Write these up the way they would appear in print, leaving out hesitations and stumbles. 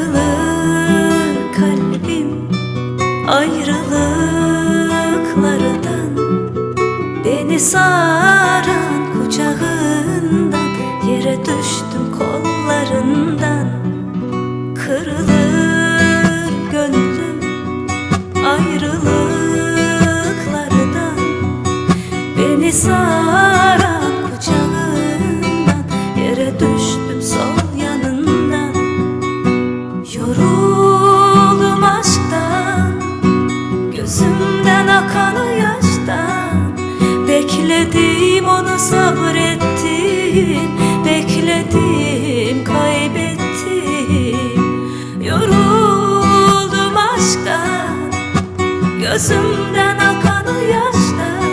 Kırılır kalbim ayrılıklardan, beni saran kucağından, yere düştüm kollarından. Kırılır gönlüm ayrılıklardan, beni saran kucağından, yere düştüm sol yanından. Yoruldum aşktan, gözümden akan o yaştan. Bekledim onu, sabrettim, bekledim, kaybettim. Yoruldum aşktan, gözümden akan o yaştan.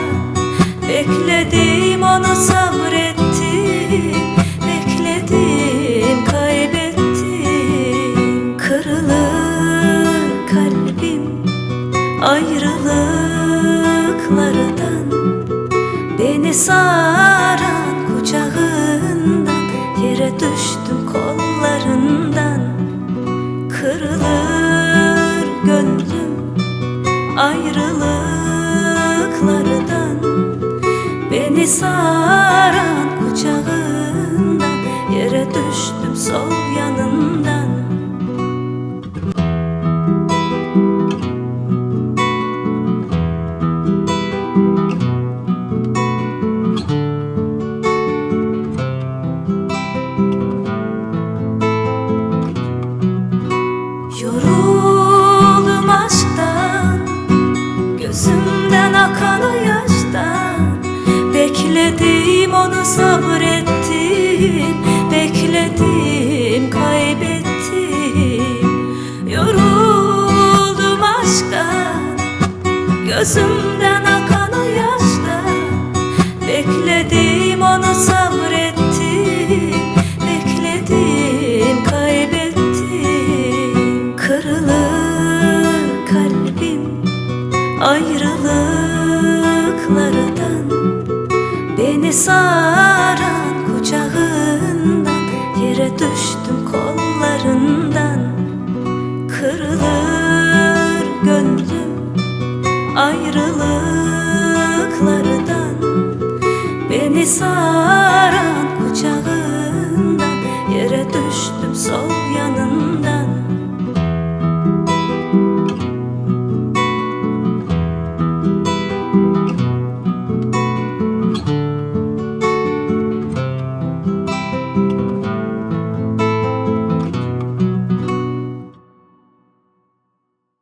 Bekledim onu, sabrettim, bekledim, kaybettim. Kırılır kalbim ayrılıklardan, beni saran kucağından, yere düştüm kollarından. Kırılır gönlüm ayrılıklardan, beni saran kucağından, yere düştüm sol yanından. Yoruldum aşktan, gözümden akan o yaştan. Bekledim onu, sabrettim, bekledim, kaybettim. Yoruldum aşktan, gözümden akan o yaştan. Bekledim onu, sabrettim, bekledim, kaybettim. Kırılır kalbim ayrılıklardan, beni